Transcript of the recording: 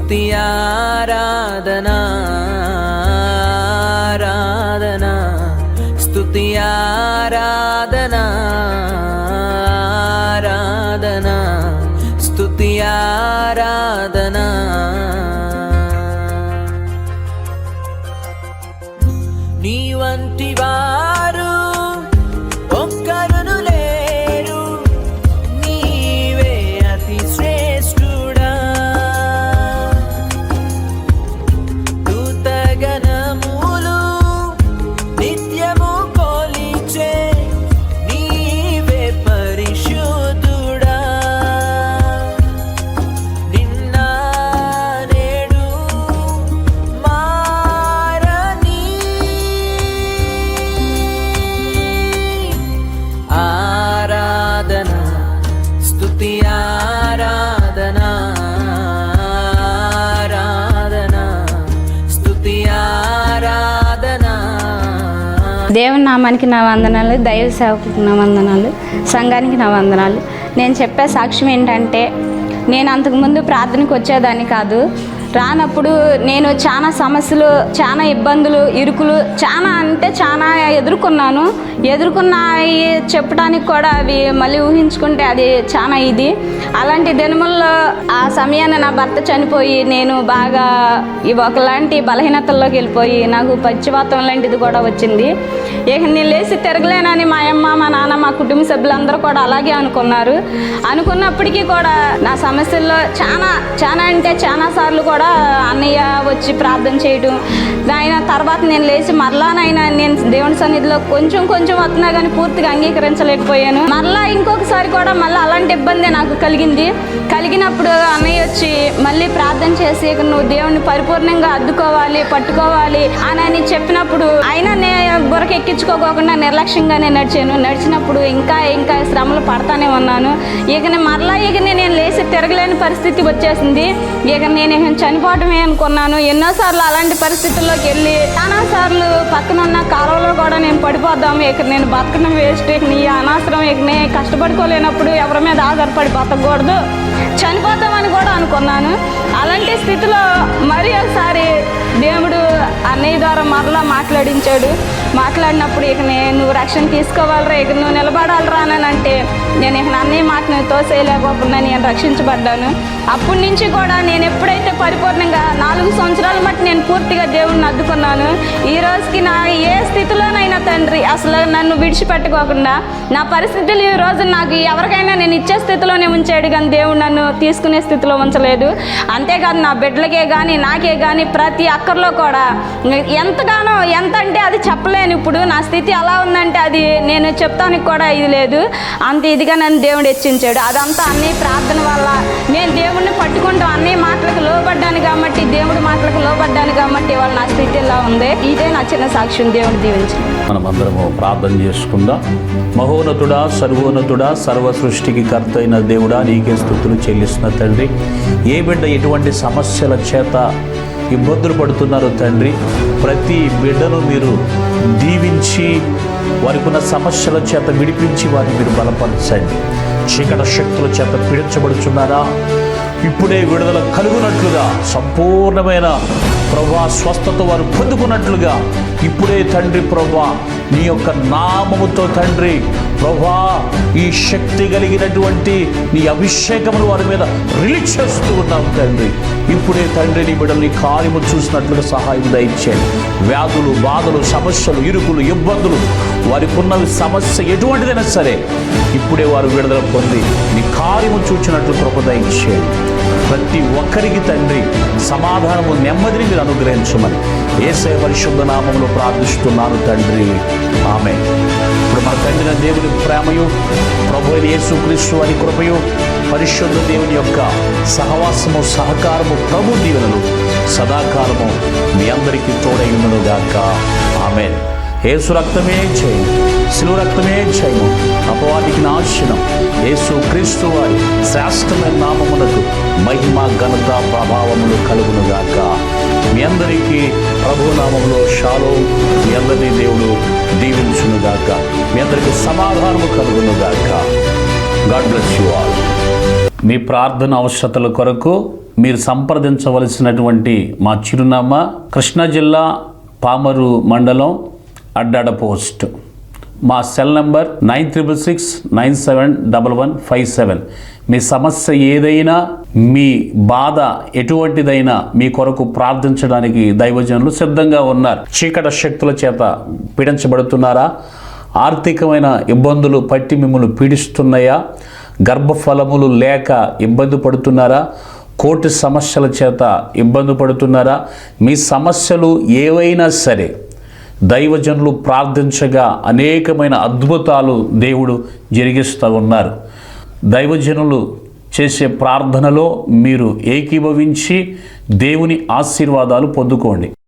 స్తుతి ఆరాధనా ఆరాధనా స్తుతి ఆరాధనా ఆరాధనా స్తుతి ఆరాధనా. నీ వంటి వారు ఒక్కరును లేరు, నీవే అతి శ్రేష్ఠుడా. దూతగణములు నిత్యము కొలిచే నీవే పరిశుద్ధుడా. నిన్న నేడు మారని ఆరాధన స్తుతి ఆరాధన ఆరాధన స్తుతి ఆరాధన. దేవుని నామానికి నా వందనాలు, దైవ సేవకులకు నా వందనాలు, సంఘానికి నా వందనాలు. నేను చెప్పే సాక్ష్యం ఏంటంటే, నేను అంతకుముందు ప్రార్థనకు వచ్చేదాన్ని కాదు. రానప్పుడు నేను చాలా సమస్యలు, చాలా ఇబ్బందులు, ఇరుకులు చాలా ఎదుర్కొన్నాయి. చెప్పడానికి కూడా అవి మళ్ళీ ఊహించుకుంటే అది చాలా ఇది. అలాంటి దినముల్లో ఆ సమయాన్ని నా భర్త చనిపోయి నేను బాగా ఒకలాంటి బలహీనతల్లోకి వెళ్ళిపోయి నాకు పచ్చివాతం లాంటిది కూడా వచ్చింది. ఇక నేను లేచి తిరగలేనని మా అమ్మ, మా నాన్న, మా కుటుంబ సభ్యులందరూ కూడా అలాగే అనుకున్నప్పటికీ కూడా నా సమస్యల్లో చాలా సార్లు కూడా అన్నయ్య వచ్చి ప్రార్థన చేయడం, ఆయన తర్వాత నేను లేచి మరలానైనా నేను దేవుని సన్నిధిలో కొంచెం వస్తున్నా కానీ పూర్తిగా అంగీకరించలేకపోయాను. మరలా ఇంకొకసారి కూడా మళ్ళీ అలాంటి ఇబ్బంది నాకు కలిగినప్పుడు అన్నయ్య వచ్చి మళ్ళీ ప్రార్థన చేసి నువ్వు దేవుని పరిపూర్ణంగా అద్దుకోవాలి, పట్టుకోవాలి అని చెప్పినప్పుడు అయినా నేను బురకెక్కించుకోకుండా నిర్లక్ష్యంగానే నడిచినప్పుడు ఇంకా శ్రమలు పడతానే ఉన్నాను. నేను లేచి తిరగలేని పరిస్థితి వచ్చేసింది. నేను చనిపోవటమే అనుకున్నాను. ఎన్నోసార్లు అలాంటి పరిస్థితుల్లోకి వెళ్ళి చాలాసార్లు పక్కనున్న కాలంలో కూడా నేను పడిపోద్దాము, నేను బతకడం వేస్ట్, నీ అనవసరం, నేను కష్టపడుకోలేనప్పుడు ఎవరి మీద ఆధారపడి బతకూడదు, చనిపోతామని కూడా అనుకున్నాను. అలాంటి స్థితిలో మరి ఒకసారి దేవుడు అన్నయ్య ద్వారా మరలా మాట్లాడినప్పుడు నువ్వు రక్షణ తీసుకోవాలరా, నువ్వు నిలబడాలరా అని అంటే నేను అన్నయ్య మాటను తోసేయలేకపోకుండా నేను రక్షించబడ్డాను. అప్పటి నుంచి కూడా నేను ఎప్పుడైతే పరిపూర్ణంగా 4 సంవత్సరాల మట్టి నేను పూర్తిగా దేవుడిని అద్దుకున్నాను. ఈ రోజుకి నా ఏ స్థితిలోనైనా తండ్రి అసలు నన్ను విడిచిపెట్టుకోకుండా నా పరిస్థితులు ఈ రోజు నాకు ఎవరికైనా నేను ఇచ్చే స్థితిలోనే ఉంచాడు, కానీ దేవుడు నన్ను తీసుకునే స్థితిలో ఉంచలేదు. అంతేకాదు నా బిడ్డలకే కానీ నాకే కానీ ప్రతి అక్కర్లో కూడా ఎంతగానో ఎంత అంటే అది చెప్పలేను. ఇప్పుడు నా స్థితి అలా ఉందంటే అది నేను చెప్తానికి కూడా ఇది లేదు, అంత ఇదిగా నన్ను దేవుడు హెచ్చించాడు. అదంతా అన్నయ్య ప్రార్థన వల్ల నేను దేవుడిని పట్టుకుంటాం, అన్నయ్య మాటలకు లోబడ్డాను కాబట్టి, దేవుడి మాటలకు లోబడ్డాను కాబట్టి వాళ్ళ నా స్థితి ఇలా ఉంది. ఇదే నా చిన్న సాక్ష్యం. దేవుడు దీవించి మనమందరము ప్రార్థన చేసుకుందాం. మహోన్నతుడా, సర్వోన్నతుడా, సర్వ సృష్టికి కర్త అయిన దేవుడా, నీకే స్తుతులు చెల్లిస్తున్న తండ్రి. ఏ బిడ్డ ఎటువంటి సమస్యల చేత ఇబ్బందులు పడుతున్నారు తండ్రి, ప్రతి బిడ్డను మీరు దీవించి వారికి ఉన్న సమస్యల చేత విడిపించి వారిని మీరు బలపరచండి. చీకట శక్తుల చేత పీడించబడుచున్నారా, ఇప్పుడే విడుదల కలుగునట్లుగా, సంపూర్ణమైన ప్రభా స్వస్థత వారు పొందుకున్నట్లుగా ఇప్పుడే తండ్రి ప్రభా నీ యొక్క నామముతో తండ్రి ప్రభా ఈ శక్తి కలిగినటువంటి నీ అభిషేకమును వారి మీద రిలీజ్ చేస్తూ ఉన్నాం తండ్రి. ఇప్పుడే తండ్రి నీ బిడ్డల్ని కార్యము చూసినట్లుగా సహాయం దయచేయండి. వ్యాధులు, బాధలు, సమస్యలు, ఇరుకులు, ఇబ్బందులు, వారికి ఉన్న సమస్య ఎటువంటిదైనా సరే ఇప్పుడే వారు విడుదల పొంది నీ కార్యము చూచినట్లు కృప దయచేయండి. ప్రతి ఒక్కరికి తండ్రి సమాధానము, నెమ్మదిని మీరు అనుగ్రహించమని యేసయ్య పరిశుద్ధ నామములో ప్రార్థిస్తున్నాను తండ్రి, ఆమేన్. ఇప్పుడు మన తండ్రి దేవుని ప్రేమయు, ప్రభువైన యేసుక్రీస్తు వారి కృపయు, పరిశుద్ధ దేవుని యొక్క సహవాసము, సహకారము, ప్రభు దీవెనలు సదాకాలము మీ అందరికీ తోడైనను గాక, ఆమేన్. యేసు రక్తమే చేయము, శిలువ రక్తమే చేయము, అపవాదికి నాశనం. యేసు క్రీస్తు వారి శ్రేష్టమైన నామమునకు మహిమ, ఘనత, ప్రభావములు కలుగునుగాక. మీ అందరికీ ప్రభు నామములో షాలోం. మీ అందరినీ దేవుడు దీవించునుగాక. మీ అందరికీ సమాధానము కలుగునుగాక. God bless you all. మీ ప్రార్థన అవసరతల కొరకు మీరు సంప్రదించవలసినటువంటి మా చిరునామా కృష్ణా జిల్లా పామరు మండలం అడ్డాడ పోస్ట్. మా సెల్ నంబర్ 9666971157. మీ సమస్య ఏదైనా, మీ బాధ ఎటువంటిదైనా మీ కొరకు ప్రార్థించడానికి దైవజనులు సిద్ధంగా ఉన్నారు. చీకటి శక్తుల చేత పీడించబడుతున్నారా? ఆర్థికమైన ఇబ్బందులు పట్టి మిమ్మల్ని పీడిస్తున్నాయా? గర్భఫలములు లేక ఇబ్బంది పడుతున్నారా? కోర్టు సమస్యల చేత ఇబ్బంది పడుతున్నారా? మీ సమస్యలు ఏవైనా సరే దైవజనులు ప్రార్థించగా అనేకమైన అద్భుతాలు దేవుడు జరిగిస్తూ ఉన్నారు. దైవజనులు చేసే ప్రార్థనలో మీరు ఏకీభవించి దేవుని ఆశీర్వాదాలు పొందుకోండి.